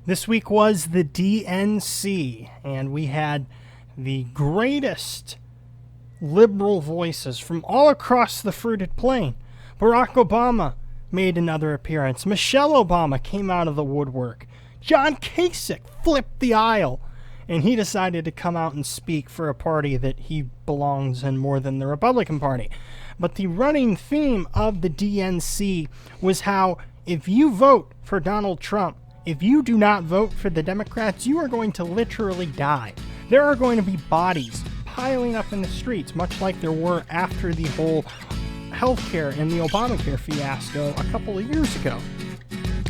This week was the DNC, and we had the greatest liberal voices from all across the fruited plain. Barack Obama made another appearance. Michelle Obama came out of the woodwork. John Kasich flipped the aisle, and he decided to come out and speak for a party that he belongs in more than the Republican Party. But the running theme of the DNC was how if you vote for Donald Trump, if you do not vote for the Democrats, you are going to literally die. There are going to be bodies piling up in the streets, much like there were after the whole healthcare and the Obamacare fiasco a couple of years ago.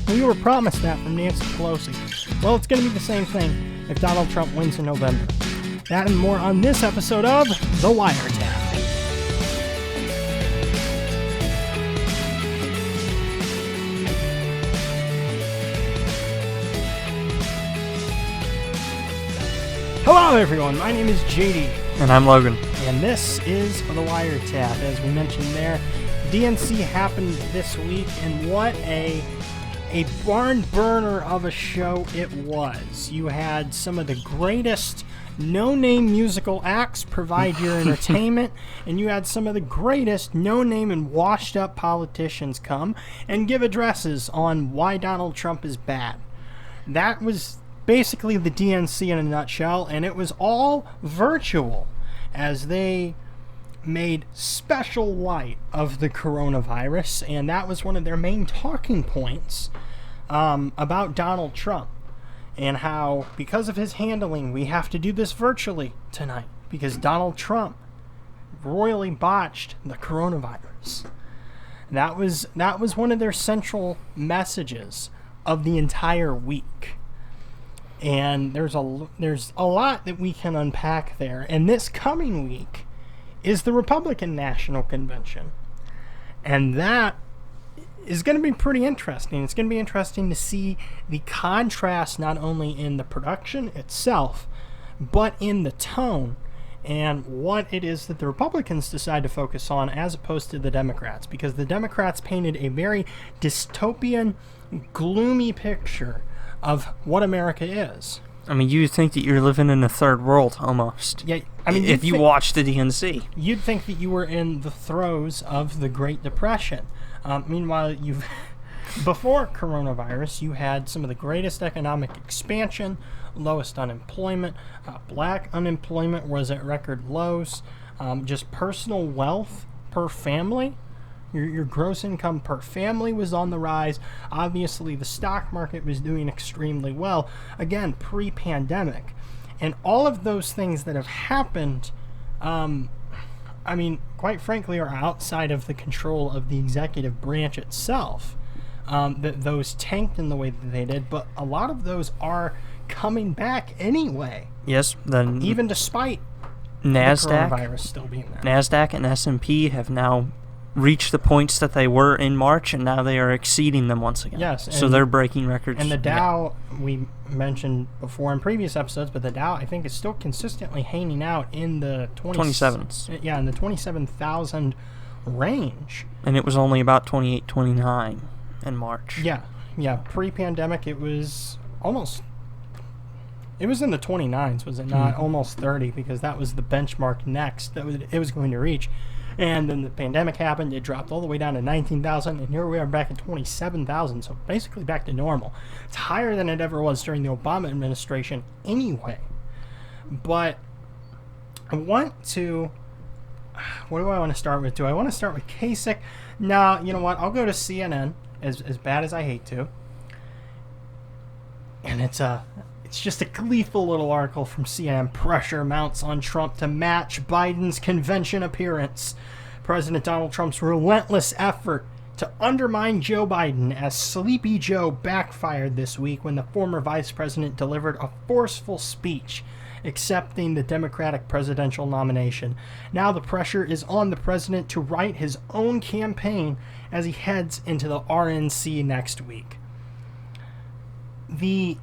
We were promised that from Nancy Pelosi. Well, it's going to be the same thing if Donald Trump wins in November. That and more on this episode of The WireTap. Hello everyone, my name is JD. And I'm Logan. And this is The WireTap. As we mentioned there, DNC happened this week, and what a barn burner of a show it was. You had some of the greatest no-name musical acts provide your entertainment, and you had some of the greatest no-name and washed-up politicians come and give addresses on why Donald Trump is bad. That was basically the DNC in a nutshell, and it was all virtual as they made special light of the coronavirus, and that was one of their main talking points about Donald Trump, and how because of his handling we have to do this virtually tonight because Donald Trump royally botched the coronavirus. That was one of their central messages of the entire week. And there's a lot that we can unpack there. And this coming week is the Republican National Convention. And that is going to be pretty interesting. It's going to be interesting to see the contrast not only in the production itself, but in the tone and what it is that the Republicans decide to focus on as opposed to the Democrats. Because the Democrats painted a very dystopian, gloomy picture of what America is. I mean, you think that you're living in a third world almost. Yeah, I mean, if you watch the DNC, you'd think that you were in the throes of the Great Depression. Meanwhile, before coronavirus, you had some of the greatest economic expansion, lowest unemployment, black unemployment was at record lows, just personal wealth per family. Your gross income per family was on the rise. Obviously, the stock market was doing extremely well, again, pre-pandemic. And all of those things that have happened, quite frankly, are outside of the control of the executive branch itself. That those tanked in the way that they did, but a lot of those are coming back anyway. Yes, then even despite NASDAQ, the coronavirus still being there. NASDAQ and S&P have now reached the points that they were in March, and now they are exceeding them once again. Yes. So they're breaking records. And the Dow, we mentioned before in previous episodes, but the Dow, I think, is still consistently hanging out in the 27s. Yeah, in the 27,000 range. And it was only about 28, 29 in March. Yeah. Pre-pandemic, it was almost... It was in the 29s, was it not? Mm-hmm. Almost 30, because that was the benchmark next that it was going to reach. And then the pandemic happened, it dropped all the way down to 19,000, and here we are back at 27,000, so basically back to normal. It's higher than it ever was during the Obama administration anyway. But I want to... What do I want to start with? Do I want to start with Kasich? No, you know what? I'll go to CNN, as bad as I hate to. And it's just a gleeful little article from CNN. Pressure mounts on Trump to match Biden's convention appearance. President Donald Trump's relentless effort to undermine Joe Biden as Sleepy Joe backfired this week when the former vice president delivered a forceful speech accepting the Democratic presidential nomination. Now the pressure is on the president to write his own campaign as he heads into the RNC next week. The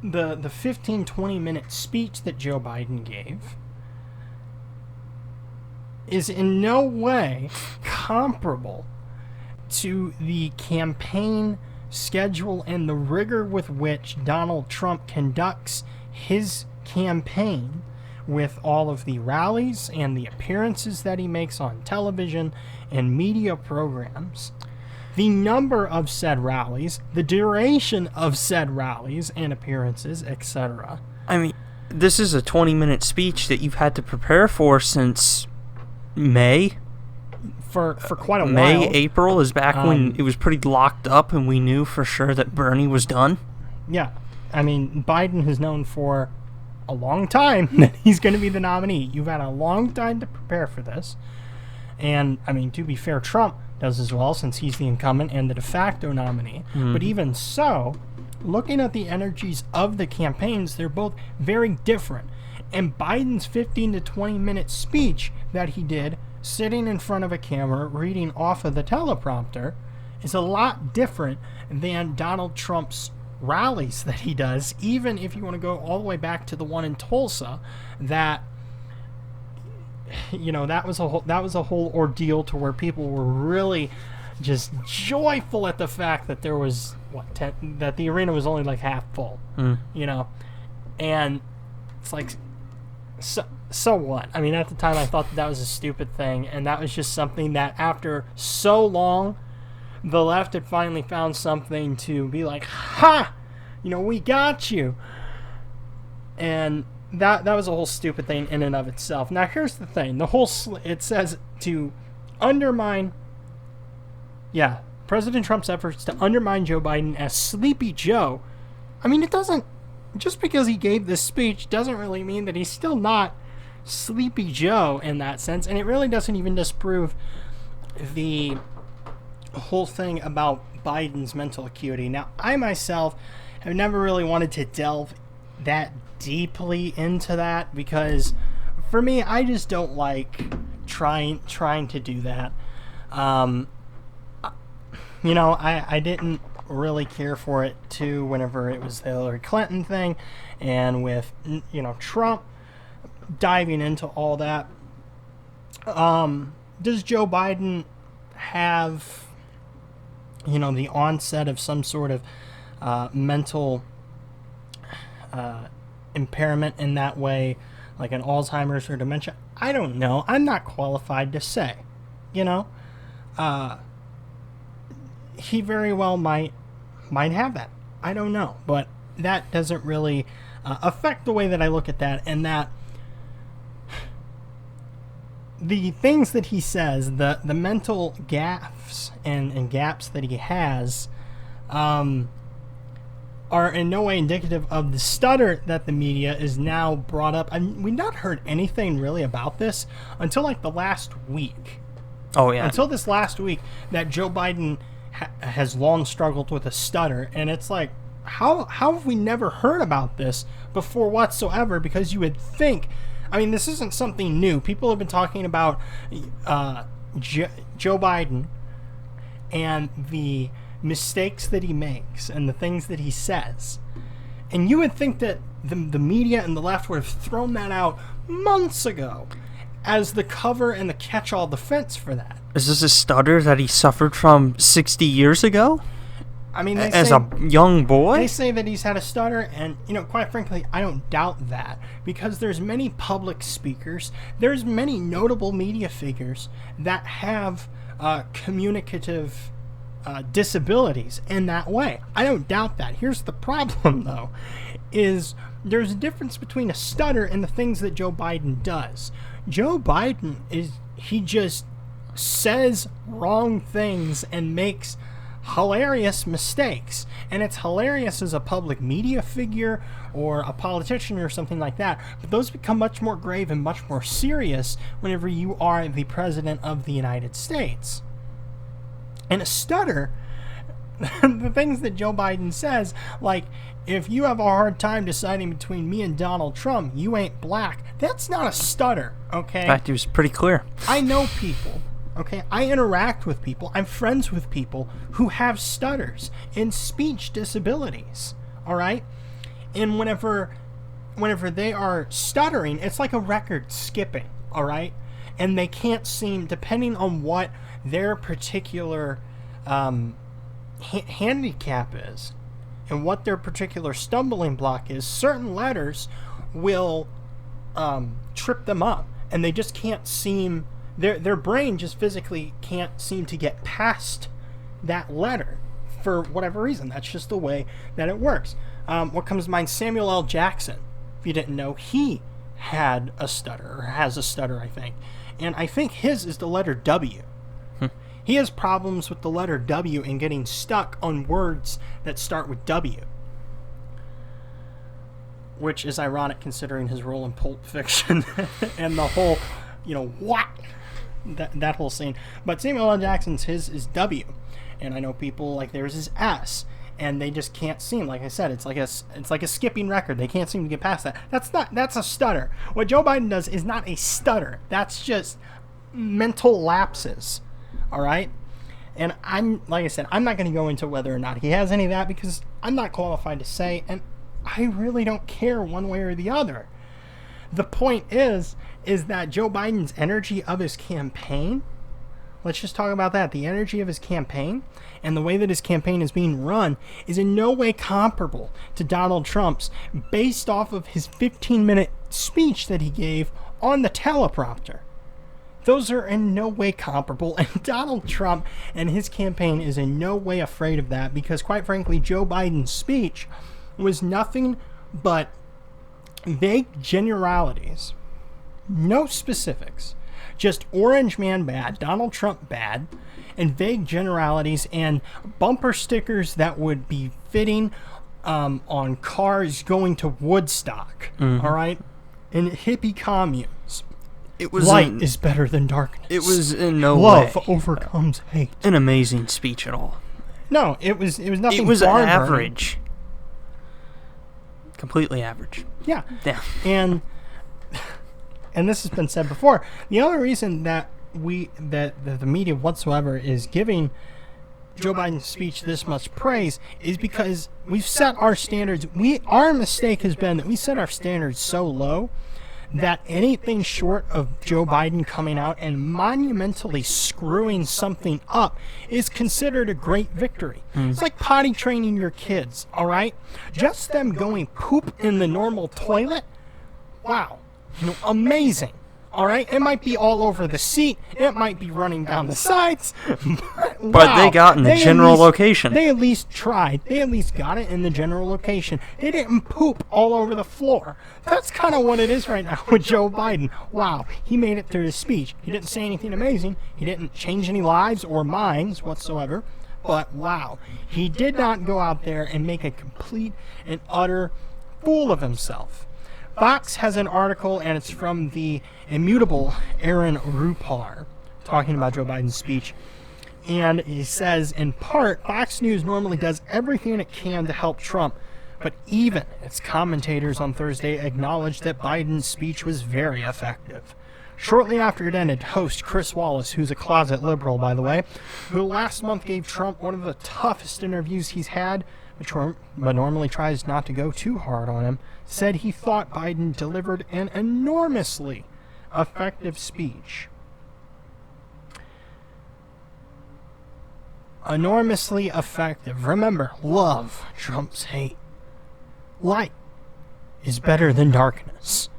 15-20 minute speech that Joe Biden gave is in no way comparable to the campaign schedule and the rigor with which Donald Trump conducts his campaign, with all of the rallies and the appearances that he makes on television and media programs, the number of said rallies, the duration of said rallies and appearances, etc. I mean, this is a 20-minute speech that you've had to prepare for since May. For quite a while. May, April is back when it was pretty locked up and we knew for sure that Bernie was done. Yeah. I mean, Biden has known for a long time that he's going to be the nominee. You've had a long time to prepare for this. And, I mean, to be fair, Trump does as well, since he's the incumbent and the de facto nominee. But even so, looking at the energies of the campaigns, they're both very different. And Biden's 15 to 20 minute speech that he did, sitting in front of a camera, reading off of the teleprompter, is a lot different than Donald Trump's rallies that he does, even if you want to go all the way back to the one in Tulsa, that, you know, that was a whole ordeal to where people were really just joyful at the fact that there was that the arena was only like half full, you know, and it's like, so what? I mean, at the time I thought that was a stupid thing, and that was just something that after so long, the left had finally found something to be like, ha! You know, we got you. And that was a whole stupid thing in and of itself. Now, here's the thing. The whole it says to undermine, President Trump's efforts to undermine Joe Biden as Sleepy Joe. I mean, it doesn't, just because he gave this speech doesn't really mean that he's still not Sleepy Joe in that sense. And it really doesn't even disprove the whole thing about Biden's mental acuity. Now, I myself have never really wanted to delve that deeply into that, because for me, I just don't like trying to do that. You know, I didn't really care for it too whenever it was the Hillary Clinton thing, and with, you know, Trump diving into all that. Does Joe Biden have, you know, the onset of some sort of mental impairment in that way, like an Alzheimer's or dementia? I don't know. I'm not qualified to say, you know. He very well might have that. I don't know, but that doesn't really affect the way that I look at that, and that the things that he says, the mental gaffes and gaps that he has, are in no way indicative of the stutter that the media is now brought up. I mean, we've not heard anything really about this until like the last week. Oh, yeah. Until this last week, that Joe Biden has long struggled with a stutter, and it's like, how have we never heard about this before whatsoever? Because you would think, I mean, this isn't something new. People have been talking about Joe Biden and the mistakes that he makes and the things that he says. And you would think that the media and the left would have thrown that out months ago as the cover and the catch-all defense for that. Is this a stutter that he suffered from 60 years ago? I mean, as a young boy? They say that he's had a stutter, and, you know, quite frankly, I don't doubt that, because there's many public speakers, there's many notable media figures that have communicative disabilities in that way. I don't doubt that. Here's the problem, though, is there's a difference between a stutter and the things that Joe Biden does. Joe Biden he just says wrong things and makes hilarious mistakes, and it's hilarious as a public media figure or a politician or something like that, but those become much more grave and much more serious whenever you are the president of the United States. And a stutter, the things that Joe Biden says, like, if you have a hard time deciding between me and Donald Trump, you ain't black, that's not a stutter, okay? In fact, it was pretty clear. I know people, okay? I interact with people. I'm friends with people who have stutters and speech disabilities, all right? And whenever they are stuttering, it's like a record skipping, all right? And they can't seem, depending on what their particular handicap is and what their particular stumbling block is, certain letters will trip them up, and they just can't seem, their brain just physically can't seem to get past that letter for whatever reason. That's just the way that it works. What comes to mind, Samuel L. Jackson, if you didn't know, he had a stutter, or has a stutter, I think. And I think his is the letter W. He has problems with the letter W and getting stuck on words that start with W. Which is ironic considering his role in Pulp Fiction and the whole, what? That whole scene. But Samuel L. Jackson's, his is W. And I know people like theirs is S. And they just can't seem, like I said, it's like a skipping record. They can't seem to get past that. That's a stutter. What Joe Biden does is not a stutter. That's just mental lapses. All right? And like I said, I'm not going to go into whether or not he has any of that because I'm not qualified to say, and I really don't care one way or the other. The point is that Joe Biden's energy of his campaign, let's just talk about that. The energy of his campaign and the way that his campaign is being run is in no way comparable to Donald Trump's based off of his 15-minute speech that he gave on the teleprompter. Those are in no way comparable, and Donald Trump and his campaign is in no way afraid of that because, quite frankly, Joe Biden's speech was nothing but vague generalities, no specifics, just orange man bad, Donald Trump bad, and vague generalities and bumper stickers that would be fitting on cars going to Woodstock, all right, in hippie communes. It was light is better than darkness. It was in no love way overcomes hate. An amazing speech at all. No, it was nothing. It was average. Completely average. Yeah. And this has been said before. The only reason that the media whatsoever is giving Joe Biden's speech this much praise is because we've set our standards. Our mistake has been that we set our standards so low that anything short of Joe Biden coming out and monumentally screwing something up is considered a great victory. It's like potty training your kids, all right? Just them going poop in the normal toilet, wow, amazing. All right, it might be all over the seat. It might be running down the sides. But they got in the general location. They at least tried. They at least got it in the general location. They didn't poop all over the floor. That's kind of what it is right now with Joe Biden. Wow, he made it through his speech. He didn't say anything amazing. He didn't change any lives or minds whatsoever. But wow, he did not go out there and make a complete and utter fool of himself. Fox has an article, and it's from the immutable Aaron Rupar, talking about Joe Biden's speech. And he says, in part, Fox News normally does everything it can to help Trump, but even its commentators on Thursday acknowledged that Biden's speech was very effective. Shortly after it ended, host Chris Wallace, who's a closet liberal, by the way, who last month gave Trump one of the toughest interviews he's had, but normally tries not to go too hard on him, said he thought Biden delivered an enormously effective speech. Enormously effective. Remember, love trumps hate. Light is better than darkness.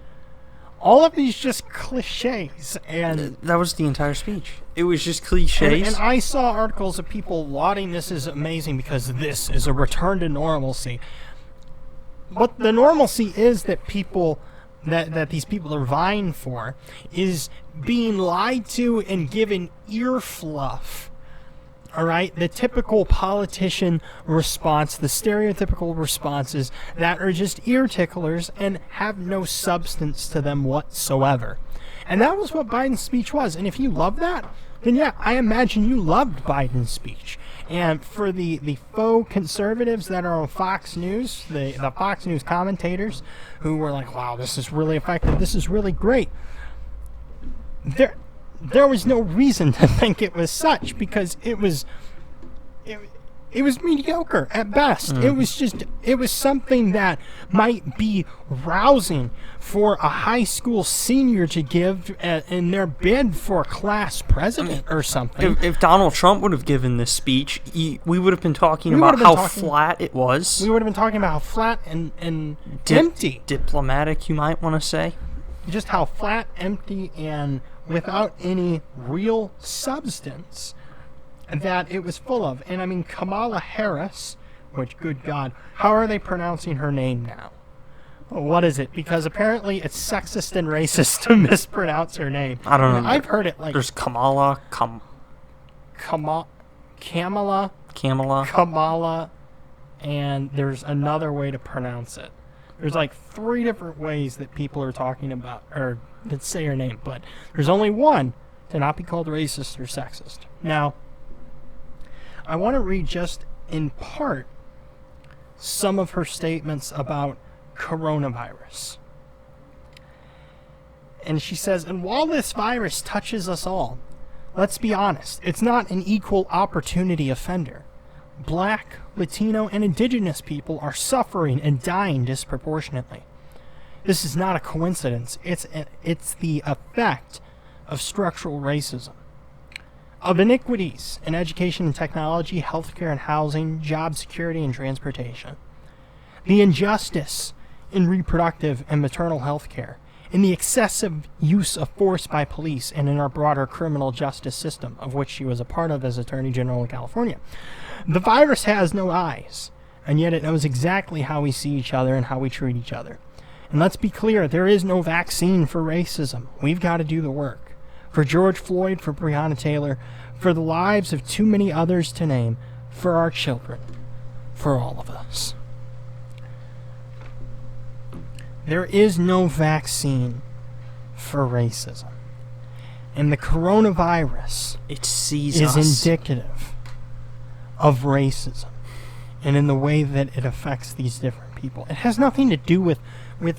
All of these just cliches, and that was the entire speech. It was just cliches. And I saw articles of people lauding this as amazing because this is a return to normalcy. What the normalcy is that people that these people are vying for is being lied to and given ear fluff. All right, the typical politician response, the stereotypical responses that are just ear ticklers and have no substance to them whatsoever. And that was what Biden's speech was. And if you love that, then yeah, I imagine you loved Biden's speech. And for the faux conservatives that are on Fox News, the Fox News commentators who were like, wow, this is really effective, this is really great, there was no reason to think it was such, because it It was mediocre at best. It was something that might be rousing for a high school senior to give in their bid for class president or something. If Donald Trump would have given this speech, we would have been talking about how flat it was. We would have been talking about how flat and empty. Diplomatic, you might want to say. Just how flat, empty, and without any real substance that it was full of. And I mean, Kamala Harris, which, good God, how are they pronouncing her name now? What is it? Because apparently it's sexist and racist to mispronounce her name. I don't know. I've heard it like... There's Kamala, and there's another way to pronounce it. There's like 3 different ways that people are talking about, or that say her name, but there's only one to not be called racist or sexist. Now, I want to read just in part some of her statements about coronavirus. And she says, and while this virus touches us all, let's be honest, it's not an equal opportunity offender. Black, Latino, and indigenous people are suffering and dying disproportionately. This is not a coincidence. It's the effect of structural racism, of inequities in education and technology, healthcare and housing, job security and transportation, the injustice in reproductive and maternal health care, in the excessive use of force by police and in our broader criminal justice system, of which she was a part of as Attorney General in California. The virus has no eyes, and yet it knows exactly how we see each other and how we treat each other. And let's be clear, there is no vaccine for racism. We've got to do the work. For George Floyd, for Breonna Taylor, for the lives of too many others to name, for our children, for all of us. There is no vaccine for racism. And the coronavirus is indicative of racism and in the way that it affects these different people. It has nothing to do with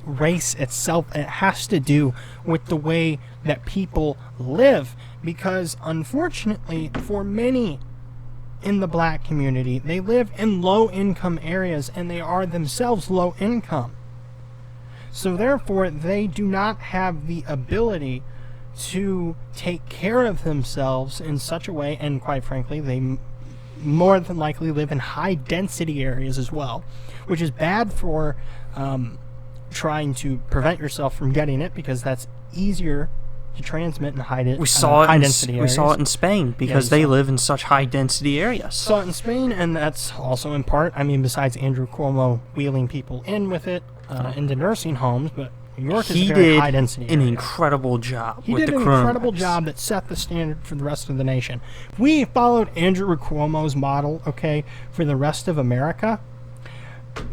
race itself. It has to do with the way that people live, because unfortunately for many in the black community, they live in low-income areas and they are themselves low income. So therefore, they do not have the ability to take care of themselves in such a way, and quite frankly, they more than likely live in high-density areas as well, which is bad for trying to prevent yourself from getting it, because that's easier to transmit in high-density areas. We saw it in Spain, because they live in such high-density areas. Saw it in Spain, and that's also in part, I mean, besides Andrew Cuomo wheeling people in with it into nursing homes, but New York is a very high-density area. He did an incredible job with the coronavirus. He did an incredible job that set the standard for the rest of the nation. If we followed Andrew Cuomo's model, okay, for the rest of America,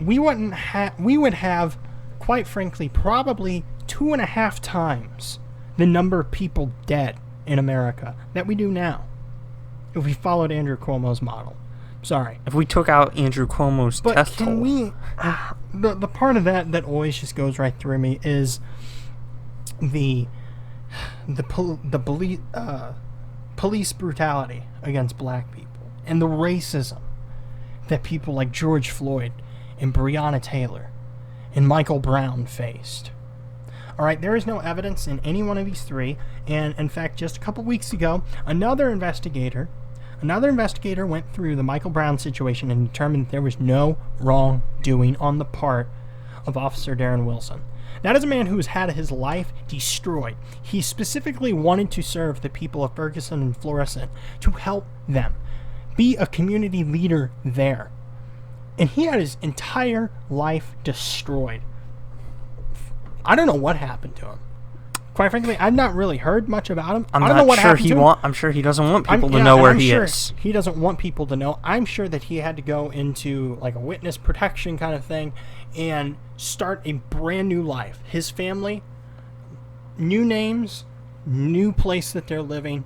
we would have, quite frankly, probably 2.5 times the number of people dead in America that we do now if we followed Andrew Cuomo's model. Sorry. If we took out Andrew Cuomo's test toll. But can we... the part of that always just goes right through me is the police brutality against black people and the racism that people like George Floyd and Breonna Taylor and Michael Brown faced. All right, there is no evidence in any one of these 3, and in fact, just a couple weeks ago, another investigator went through the Michael Brown situation and determined that there was no wrongdoing on the part of Officer Darren Wilson. That is a man who has had his life destroyed. He specifically wanted to serve the people of Ferguson and Florissant, to help them, be a community leader there. And he had his entire life destroyed. I don't know what happened to him. Quite frankly, I've not really heard much about him. I don't know what happened to him. I'm sure he doesn't want people to know where he is. He doesn't want people to know. I'm sure that he had to go into like a witness protection kind of thing and start a brand new life. His family, new names, new place that they're living.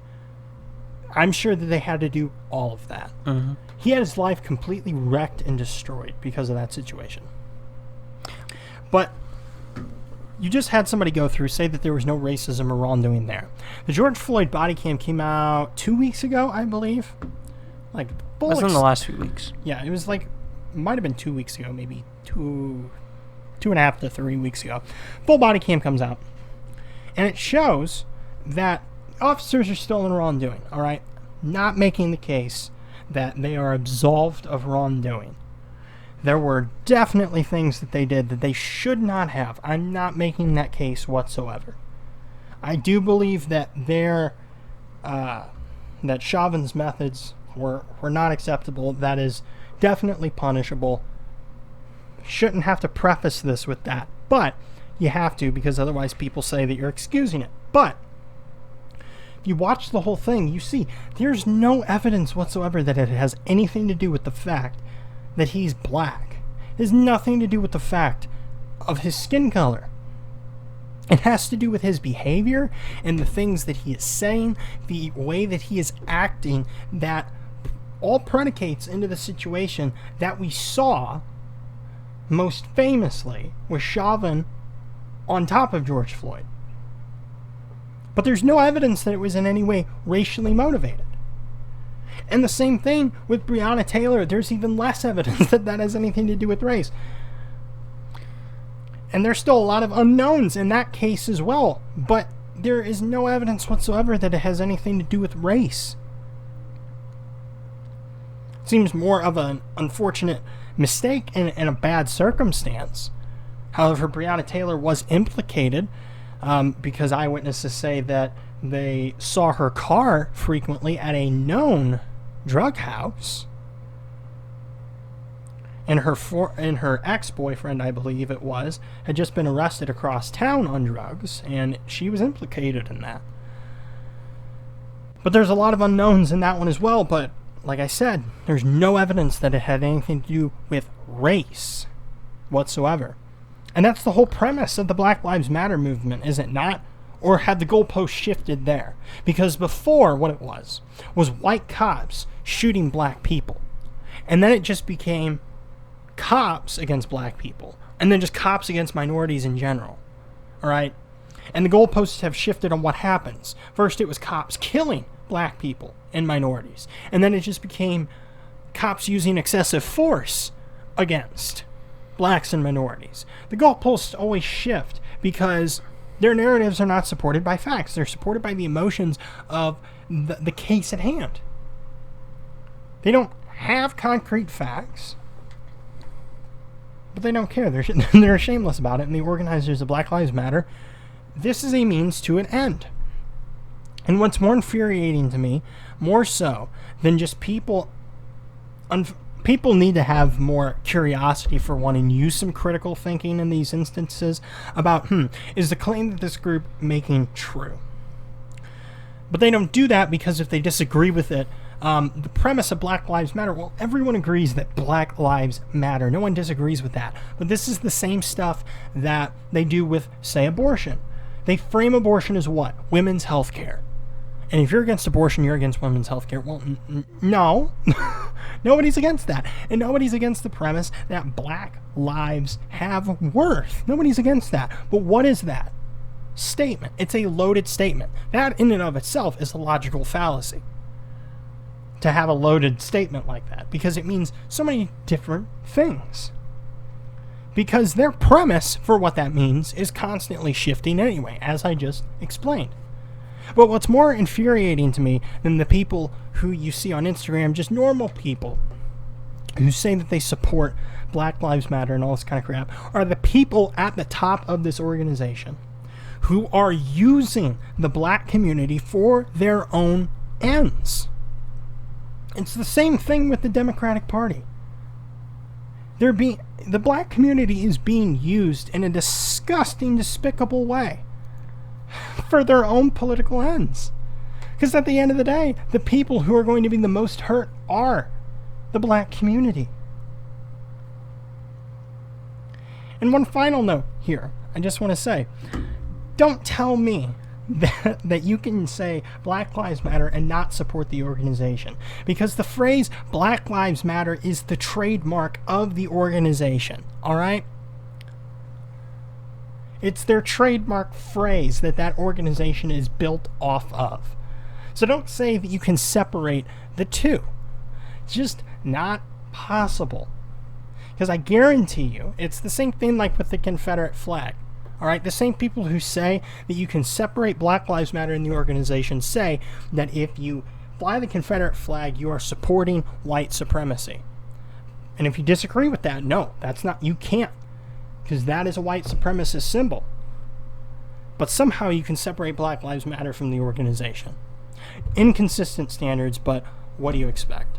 I'm sure that they had to do all of that. Mm-hmm. He had his life completely wrecked and destroyed because of that situation. But you just had somebody go through, say that there was no racism or wrongdoing there. The George Floyd body cam came out 2 weeks ago, I believe. Like Wasn't in the last few weeks. Yeah, it was like, might have been 2 weeks ago, maybe two and a half to 3 weeks ago. Full body cam comes out, and it shows that officers are still in wrongdoing, all right? Not making the case that they are absolved of wrongdoing. There were definitely things that they did that they should not have. I'm not making that case whatsoever. I do believe that that Chauvin's methods were not acceptable. That is definitely punishable. Shouldn't have to preface this with that, but you have to, because otherwise people say that you're excusing it. But if you watch the whole thing, you see there's no evidence whatsoever that it has anything to do with the fact that he's black. It has nothing to do with the fact of his skin color. It has to do with his behavior and the things that he is saying, the way that he is acting, that all predicates into the situation that we saw most famously with Chauvin on top of George Floyd. But there's no evidence that it was in any way racially motivated. And the same thing with Breonna Taylor. There's even less evidence that that has anything to do with race. And there's still a lot of unknowns in that case as well. But there is no evidence whatsoever that it has anything to do with race. It seems more of an unfortunate mistake and a bad circumstance. However, Breonna Taylor was implicated because eyewitnesses say that they saw her car frequently at a known drug house. And her ex-boyfriend, I believe it was, had just been arrested across town on drugs, and she was implicated in that. But there's a lot of unknowns in that one as well, but like I said, there's no evidence that it had anything to do with race whatsoever. And that's the whole premise of the Black Lives Matter movement, is it not? Or had the goalpost shifted there? Because before, what it was white cops shooting black people. And then it just became cops against black people. And then just cops against minorities in general. Alright? And the goalposts have shifted on what happens. First it was cops killing black people and minorities. And then it just became cops using excessive force against blacks and minorities. The goalposts always shift because their narratives are not supported by facts. They're supported by the emotions of the case at hand. They don't have concrete facts, but they don't care. They're shameless about it. And the organizers of Black Lives Matter, this is a means to an end. And what's more infuriating to me, more so than just people need to have more curiosity, for one, and use some critical thinking in these instances about, is the claim that this group making true? But they don't do that because if they disagree with it, the premise of Black Lives Matter, well, everyone agrees that Black Lives Matter. No one disagrees with that. But this is the same stuff that they do with, say, abortion. They frame abortion as what? Women's health care. And if you're against abortion, you're against women's health care. Well, no. Nobody's against that. And nobody's against the premise that black lives have worth. Nobody's against that. But what is that statement? It's a loaded statement. That in and of itself is a logical fallacy, to have a loaded statement like that, because it means so many different things. Because their premise for what that means is constantly shifting anyway, as I just explained. But what's more infuriating to me than the people who you see on Instagram, just normal people who say that they support Black Lives Matter and all this kind of crap, are the people at the top of this organization who are using the black community for their own ends. It's the same thing with the Democratic Party. The black community is being used in a disgusting, despicable way for their own political ends. Because at the end of the day, the people who are going to be the most hurt are the black community. And one final note here, I just want to say, don't tell me that you can say Black Lives Matter and not support the organization. Because the phrase Black Lives Matter is the trademark of the organization, alright? It's their trademark phrase that organization is built off of. So don't say that you can separate the two. It's just not possible. Because I guarantee you, it's the same thing like with the Confederate flag. All right, the same people who say that you can separate Black Lives Matter in the organization say that if you fly the Confederate flag, you are supporting white supremacy. And if you disagree with that, no, that's not, you can't, because that is a white supremacist symbol. But somehow you can separate Black Lives Matter from the organization. Inconsistent standards, but what do you expect?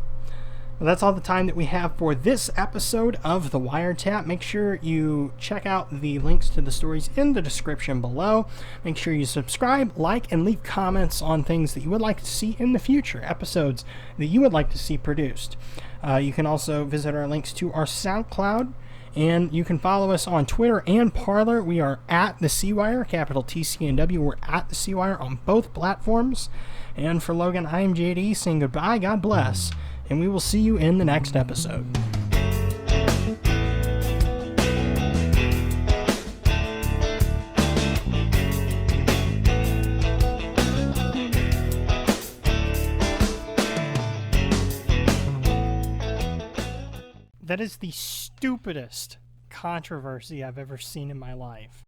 Well, that's all the time that we have for this episode of the WireTap. Make sure you check out the links to the stories in the description below. Make sure you subscribe, like, and leave comments on things that you would like to see in the future, episodes that you would like to see produced. You can also visit our links to our SoundCloud, and you can follow us on Twitter and Parler. We are at the CWire, capital TCNW. We're at the CWire on both platforms. And for Logan, I am JD saying goodbye, God bless, and we will see you in the next episode. That is the stupidest controversy I've ever seen in my life.